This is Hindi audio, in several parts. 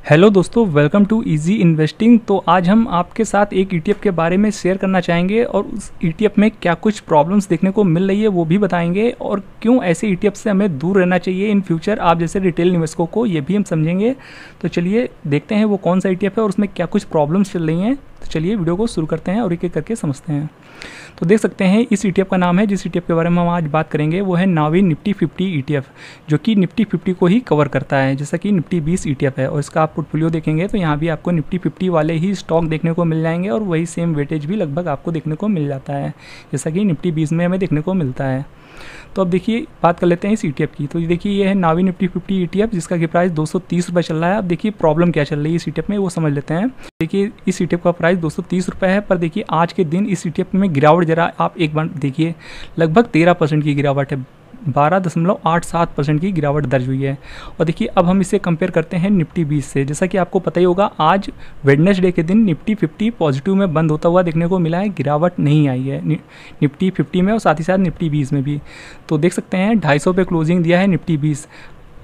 हेलो दोस्तों, वेलकम टू इजी इन्वेस्टिंग। तो आज हम आपके साथ एक ईटीएफ के बारे में शेयर करना चाहेंगे और उस ईटीएफ में क्या कुछ प्रॉब्लम्स देखने को मिल रही है वो भी बताएंगे और क्यों ऐसे ईटीएफ से हमें दूर रहना चाहिए इन फ्यूचर आप जैसे रिटेल निवेशकों को, ये भी हम समझेंगे। तो चलिए देखते हैं वो कौन सा ईटीएफ है और उसमें क्या कुछ प्रॉब्लम्स चल रही हैं। तो चलिए वीडियो को शुरू करते हैं और एक एक करके समझते हैं। तो देख सकते हैं इस ईटीएफ का नाम है, जिस ईटीएफ के बारे में हम आज बात करेंगे वो है नावी निफ्टी 50 ईटीएफ, जो कि निफ्टी 50 को ही कवर करता है, जैसा कि निफ्टी 20 ईटीएफ है। और इसका आप पोर्टफोलियो देखेंगे तो यहाँ भी आपको निफ्टी 50 वाले ही स्टॉक देखने को मिल जाएंगे और वही सेम वेटेज भी लगभग आपको देखने को मिल जाता है, जैसा कि निफ्टी 20 में हमें देखने को मिलता है। तो अब देखिए बात कर लेते हैं इस ईटीएफ की। तो देखिए ये है नावी निफ्टी 50 ईटीएफ, जिसका कि प्राइस 230 रुपये चल रहा है। अब देखिए प्रॉब्लम क्या चल रही है इस ईटीएफ में वो समझ लेते हैं। देखिए इस ईटीएफ का प्राइस 230 रुपये है, पर देखिए आज के दिन इस ईटीएफ में गिरावट जरा आप एक बार देखिए, लगभग 13% की गिरावट है, 12.87% की गिरावट दर्ज हुई है। और देखिए अब हम इसे कंपेयर करते हैं निफ्टी 20 से। जैसा कि आपको पता ही होगा आज वेडनेसडे के दिन निफ्टी 50 पॉजिटिव में बंद होता हुआ देखने को मिला है, गिरावट नहीं आई है निफ्टी 50 में और साथ ही साथ निफ्टी 20 में भी। तो देख सकते हैं 250 पे क्लोजिंग दिया है निफ्टी 20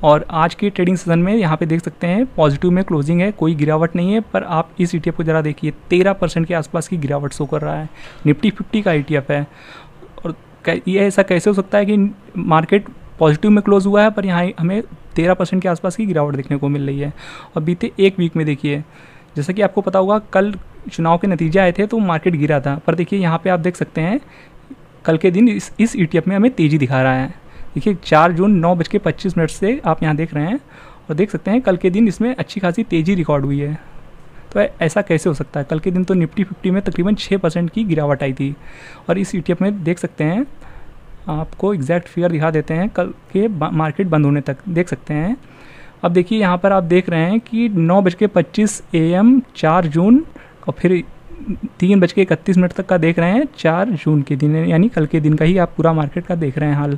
और आज के ट्रेडिंग सेशन में यहाँ पे देख सकते हैं पॉजिटिव में क्लोजिंग है, कोई गिरावट नहीं है। पर आप इस ईटीएफ को ज़रा देखिए, 13% के आसपास की गिरावट शो कर रहा है। निफ्टी 50 का ईटीएफ है और ये ऐसा कैसे हो सकता है कि मार्केट पॉजिटिव में क्लोज हुआ है पर यहाँ हमें 13% के आसपास की गिरावट देखने को मिल रही है। और बीते एक वीक में देखिए, जैसा कि आपको पता होगा कल चुनाव के नतीजे आए थे तो मार्केट गिरा था, पर देखिए यहाँ पे आप देख सकते हैं कल के दिन इस ईटीएफ में हमें तेज़ी दिखा रहा है। देखिए 4 जून 9:25 से आप यहाँ देख रहे हैं और देख सकते हैं कल के दिन इसमें अच्छी खासी तेज़ी रिकॉर्ड हुई है। तो ऐसा कैसे हो सकता है? कल के दिन तो निफ्टी 50 में तकरीबन 6% की गिरावट आई थी और इस ईटीएफ में देख सकते हैं, आपको एग्जैक्ट फिगर दिखा देते हैं कल के मार्केट बंद होने तक देख सकते हैं। अब देखिए यहाँ पर आप देख रहे हैं कि 9:25 AM 4 जून और फिर 3:31 तक का देख रहे हैं 4 जून के दिन, यानी कल के दिन का ही आप पूरा मार्केट का देख रहे हैं हाल।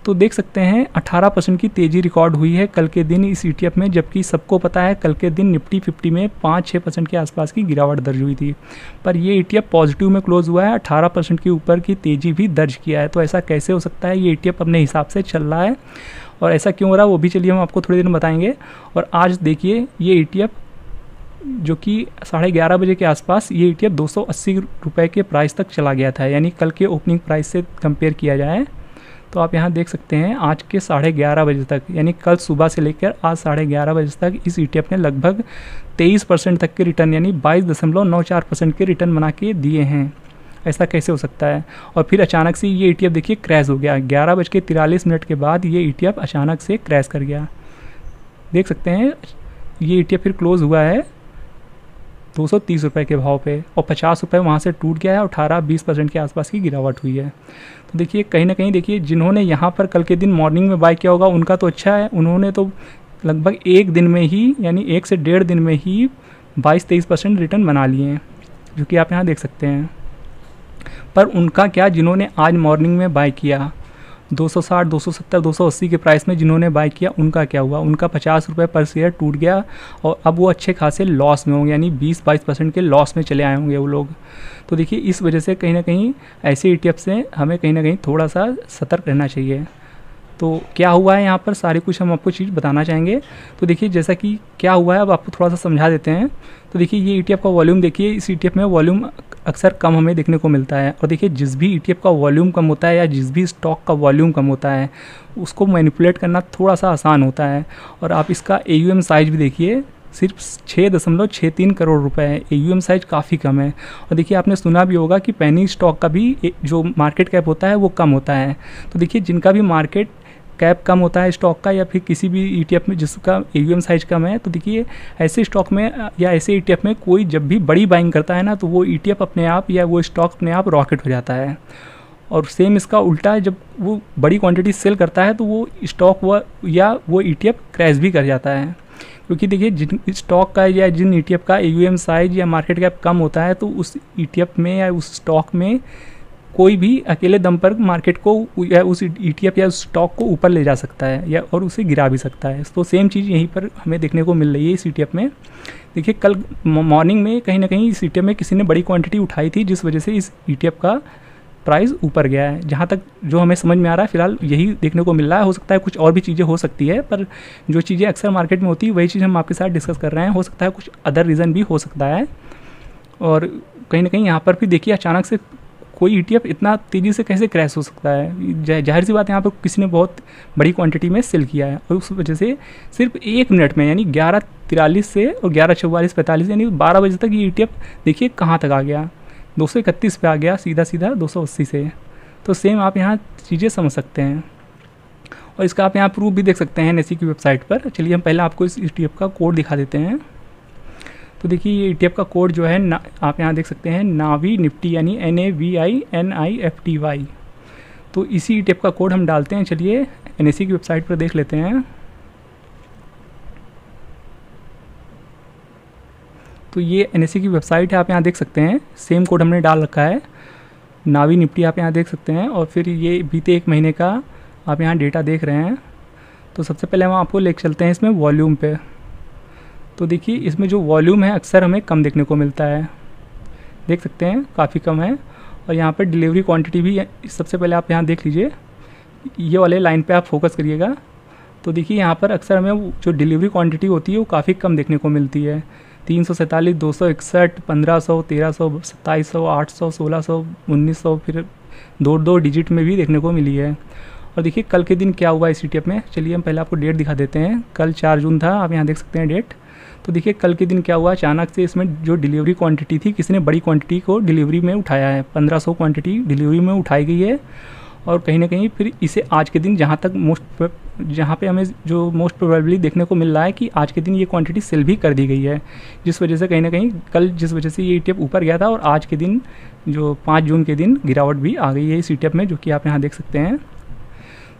तो देख सकते हैं 18% की तेज़ी रिकॉर्ड हुई है कल के दिन इस ईटीएफ में, जबकि सबको पता है कल के दिन निफ्टी 50 में 5-6% के आसपास की गिरावट दर्ज हुई थी। पर ये ईटीएफ पॉजिटिव में क्लोज हुआ है, 18% के ऊपर की तेज़ी भी दर्ज किया है। तो ऐसा कैसे हो सकता है? ये ईटीएफ अपने हिसाब से चल रहा है और ऐसा क्यों हो रहा है वो भी चलिए हम आपको थोड़ी देर में बताएंगे। और आज देखिए ये ईटीएफ जो कि 11:30 बजे के आसपास ये ईटीएफ 280 रुपये के प्राइस तक चला गया था, यानी कल के ओपनिंग प्राइस से कंपेयर किया जाए तो आप यहाँ देख सकते हैं आज के 11:30 बजे तक, यानी कल सुबह से लेकर आज 11:30 बजे तक इस ईटीएफ ने लगभग 23% तक के रिटर्न, यानी 22.94% के रिटर्न बना के दिए हैं। ऐसा कैसे हो सकता है? और फिर अचानक से ये ईटीएफ देखिए क्रैश हो गया, 11:43 के बाद ये ईटीएफ अचानक से क्रैश कर गया। देख सकते हैं ये ईटीएफ फिर क्लोज हुआ है 230 रुपये के भाव पे और 50 रुपये वहाँ से टूट गया है और 18-20% के आसपास की गिरावट हुई है। तो देखिए कहीं ना कहीं देखिए जिन्होंने यहाँ पर कल के दिन मॉर्निंग में बाय किया होगा उनका तो अच्छा है, उन्होंने तो लगभग एक दिन में ही, यानी 1 से 1.5 दिन में ही 22-23% रिटर्न बना लिए हैं, जो कि आप यहाँ देख सकते हैं। पर उनका क्या, जिन्होंने आज मॉर्निंग में बाय किया 260, 270, 280 के प्राइस में जिन्होंने बाय किया, उनका क्या हुआ? उनका 50 रुपये पर शेयर टूट गया और अब वो अच्छे खासे लॉस में होंगे, यानी 20-22% के लॉस में चले आए होंगे वो लोग। तो देखिए इस वजह से कहीं ना कहीं ऐसे ईटीएफ से हमें कहीं ना कहीं थोड़ा सा सतर्क रहना चाहिए। तो क्या हुआ है यहाँ पर सारी कुछ हम आपको चीज़ बताना चाहेंगे। तो देखिए जैसा कि क्या हुआ है अब आपको थोड़ा सा समझा देते हैं। तो देखिए ये ईटीएफ का वॉल्यूम देखिए, इस ईटीएफ में वॉल्यूम अक्सर कम हमें देखने को मिलता है। और देखिए जिस भी ईटीएफ का वॉल्यूम कम होता है या जिस भी स्टॉक का वॉल्यूम कम होता है उसको मैनिपुलेट करना थोड़ा सा आसान होता है। और आप इसका AUM साइज भी देखिए, सिर्फ 6.63 करोड़ रुपए है, AUM साइज काफ़ी कम है। और देखिए आपने सुना भी होगा कि पेनी स्टॉक का भी जो मार्केट कैप होता है वो कम होता है। तो देखिए जिनका भी मार्केट कैप कम होता है स्टॉक का या फिर किसी भी ईटीएफ में जिसका AUM साइज कम है, तो देखिए ऐसे स्टॉक में या ऐसे ईटीएफ में कोई जब भी बड़ी बाइंग करता है ना तो वो ईटीएफ अपने आप या वो स्टॉक अपने आप रॉकेट हो जाता है। और सेम इसका उल्टा है, जब वो बड़ी क्वांटिटी सेल करता है तो वो स्टॉक या वो ईटीएफ क्रैश भी कर जाता है। क्योंकि देखिए जिन स्टॉक का या जिन ईटीएफ का AUM साइज या मार्केट कैप कम होता है तो उस ईटीएफ में या उस स्टॉक में कोई भी अकेले दम पर मार्केट को या उस ईटीएफ या उस स्टॉक को ऊपर ले जा सकता है या और उसे गिरा भी सकता है। तो सेम चीज़ यहीं पर हमें देखने को मिल रही है इस ईटीएफ में। देखिए कल मॉर्निंग में कहीं ना कहीं इस ईटीएफ में किसी ने बड़ी क्वांटिटी उठाई थी, जिस वजह से इस ईटीएफ का प्राइस ऊपर गया है। जहाँ तक जो हमें समझ में आ रहा है फिलहाल यही देखने को मिल रहा है। हो सकता है कुछ और भी चीज़ें हो सकती है, पर जो चीज़ें अक्सर मार्केट में होती है वही चीज़ हम आपके साथ डिस्कस कर रहे हैं। हो सकता है कुछ अदर रीज़न भी हो सकता है। और कहीं ना कहीं यहाँ पर भी देखिए अचानक से कोई ETF इतना तेज़ी से कैसे क्रैश हो सकता है। जाहिर सी बात है यहाँ पर किसी ने बहुत बड़ी क्वांटिटी में सेल किया है और उस वजह से सिर्फ 1 मिनट में यानी 11:43 से और 11:44-45 यानी 12 बजे तक ये ETF देखिए कहाँ तक आ गया, 231 पे आ गया सीधा 280 से। तो सेम आप यहाँ चीज़ें समझ सकते हैं और इसका आप यहाँ प्रूफ भी देख सकते हैं NSE की वेबसाइट पर। चलिए हम पहले आपको इस ETF का कोड दिखा देते हैं। तो देखिए ये ETF का कोड जो है आप यहाँ देख सकते हैं नावी निफ्टी यानी NAVINIFTY। तो इसी ETF का कोड हम डालते हैं। चलिए NSE की वेबसाइट पर देख लेते हैं। तो ये NSE की वेबसाइट है, आप यहाँ देख सकते हैं सेम कोड हमने डाल रखा है नावी निफ्टी, आप यहाँ देख सकते हैं। और फिर ये बीते 1 महीने का आप यहाँ डेटा देख रहे हैं। तो सबसे पहले हम आपको लेकर चलते हैं इसमें वॉल्यूम पे। तो देखिए इसमें जो वॉल्यूम है अक्सर हमें कम देखने को मिलता है, देख सकते हैं काफ़ी कम है। और यहाँ पर डिलीवरी क्वांटिटी भी सबसे पहले आप यहाँ देख लीजिए, ये वाले लाइन पे आप फोकस करिएगा। तो देखिए यहाँ पर अक्सर हमें जो डिलीवरी क्वांटिटी होती है वो काफ़ी कम देखने को मिलती है। 347, 261, 1500, 1300, 2700, 800, 1600, 1900, फिर 2 डिजिट में भी देखने को मिली है। और देखिए कल के दिन क्या हुआ इस ETF में। चलिए हम पहले आपको डेट दिखा देते हैं। कल 4 जून था, आप यहाँ देख सकते हैं डेट। तो देखिए कल के दिन क्या हुआ, अचानक से इसमें जो डिलीवरी क्वांटिटी थी किसी ने बड़ी क्वांटिटी को डिलीवरी में उठाया है। 1500 क्वांटिटी डिलीवरी में उठाई गई है। और कहीं ना कहीं फिर इसे आज के दिन जहाँ पे हमें जो मोस्ट प्रोबेबली देखने को मिल रहा है कि आज के दिन ये क्वांटिटी सेल भी कर दी गई है, जिस वजह से कहीं ना कहीं कल जिस वजह से ये ETF ऊपर गया था और आज के दिन जो 5 जून के दिन गिरावट भी आ गई है इस ETF में, जो कि आप यहाँ देख सकते हैं।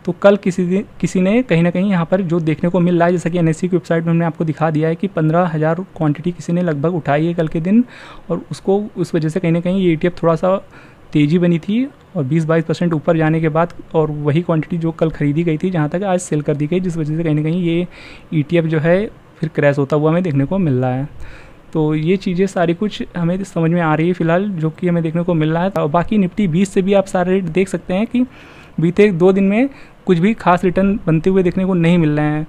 तो कल किसी ने कहीं ना कहीं यहाँ पर जो देखने को मिल रहा है, जैसा कि NSE की वेबसाइट में हमने आपको दिखा दिया है कि 15,000 क्वांटिटी किसी ने लगभग उठाई है कल के दिन। और उसको उस वजह से कहीं ना कहीं ये ETF थोड़ा सा तेज़ी बनी थी और 20-22% ऊपर जाने के बाद और वही क्वांटिटी जो कल खरीदी गई थी जहाँ तक आज सेल कर दी गई, जिस वजह से कहीं ना कहीं ये ETF जो है फिर क्रैश होता हुआ हमें देखने को मिल रहा है। तो ये चीज़ें सारी कुछ हमें समझ में आ रही है फिलहाल, जो कि हमें देखने को मिल रहा है। और बाकी निफ्टी 20 से भी आप सारे रेट देख सकते हैं कि बीते 2 दिन में कुछ भी खास रिटर्न बनते हुए देखने को नहीं मिल रहे हैं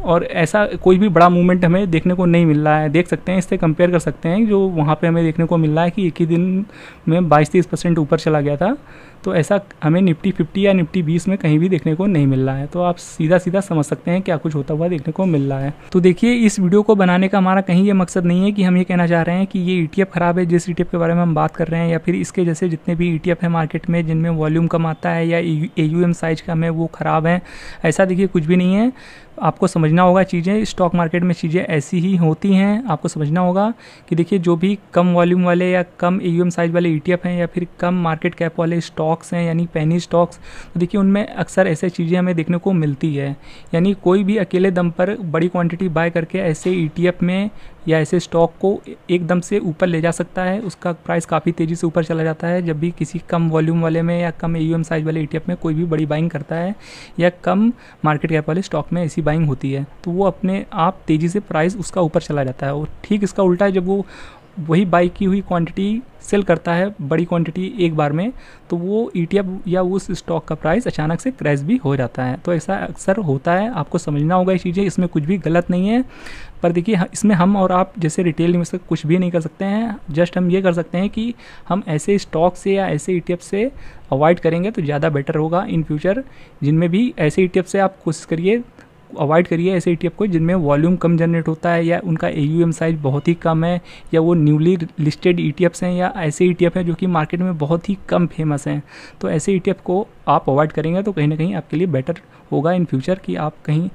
और ऐसा कोई भी बड़ा मूवमेंट हमें देखने को नहीं मिल रहा है। देख सकते हैं, इससे कंपेयर कर सकते हैं जो वहाँ पे हमें देखने को मिल रहा है कि एक ही दिन में 22-23% ऊपर चला गया था। तो ऐसा हमें निफ्टी 50 या निफ्टी 20 में कहीं भी देखने को नहीं मिल रहा है। तो आप सीधा समझ सकते हैं क्या कुछ होता हुआ देखने को मिल रहा है। तो देखिए इस वीडियो को बनाने का हमारा कहीं ये मकसद नहीं है कि हम ये कहना चाह रहे हैं कि ये ETF ख़राब है जिस ETF के बारे में हम बात कर रहे हैं, या फिर इसके जैसे जितने भी ETF है मार्केट में जिनमें वॉल्यूम कम आता है या AUM साइज का में वो ख़राब है। ऐसा देखिए कुछ भी नहीं है। आपको समझना होगा चीज़ें, स्टॉक मार्केट में चीज़ें ऐसी ही होती हैं। आपको समझना होगा कि देखिए जो भी कम वॉल्यूम वाले या कम AUM साइज वाले ETF हैं या फिर कम मार्केट कैप वाले स्टॉक्स हैं यानी पेनी स्टॉक्स, तो देखिए उनमें अक्सर ऐसे चीज़ें हमें देखने को मिलती है। यानी कोई भी अकेले दम पर बड़ी क्वांटिटी बाय करके ऐसे ETF में या ऐसे स्टॉक को एकदम से ऊपर ले जा सकता है, उसका प्राइस काफ़ी तेज़ी से ऊपर चला जाता है जब भी किसी कम वॉल्यूम वाले में या कम AUM साइज वाले ETF में कोई भी बड़ी बाइंग करता है या कम मार्केट कैप वाले स्टॉक में ऐसी बाइंग होती है, तो वो अपने आप तेज़ी से प्राइस उसका ऊपर चला जाता है। और ठीक इसका उल्टा है, जब वो वही बाई की हुई क्वांटिटी सेल करता है बड़ी क्वांटिटी एक बार में, तो वो ETF या उस स्टॉक का प्राइस अचानक से क्रैश भी हो जाता है। तो ऐसा अक्सर होता है, आपको समझना होगा ये चीज़ें, इसमें कुछ भी गलत नहीं है। पर देखिए इसमें हम और आप जैसे रिटेल इन्वेस्टर कुछ भी नहीं कर सकते हैं। जस्ट हम ये कर सकते हैं कि हम ऐसे स्टॉक से या ऐसे ETF से अवॉइड करेंगे तो ज़्यादा बेटर होगा इन फ्यूचर। जिनमें भी ऐसे ETF से आप कोशिश करिए, अवॉइड करिए ऐसे ETF को जिनमें वॉल्यूम कम जनरेट होता है या उनका AUM साइज बहुत ही कम है, या वो न्यूली लिस्टेड ETFs हैं या ऐसे ETF हैं जो कि मार्केट में बहुत ही कम फेमस हैं। तो ऐसे ETF को आप अवॉइड करेंगे तो कहीं ना कहीं आपके लिए बेटर होगा इन फ्यूचर कि आप कहीं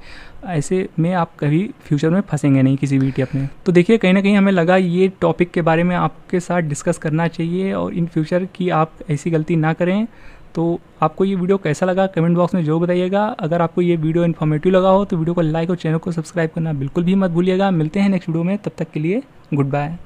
ऐसे में आप कभी फ्यूचर में फंसेंगे नहीं किसी भी ETF में। तो देखिए कहीं ना कहीं हमें लगा ये टॉपिक के बारे में आपके साथ डिस्कस करना चाहिए और इन फ्यूचर की आप ऐसी गलती ना करें। तो आपको ये वीडियो कैसा लगा कमेंट बॉक्स में जो बताइएगा। अगर आपको ये वीडियो इन्फॉर्मेटिव लगा हो तो वीडियो को लाइक और चैनल को सब्सक्राइब करना बिल्कुल भी मत भूलिएगा। मिलते हैं नेक्स्ट वीडियो में, तब तक के लिए गुड बाय।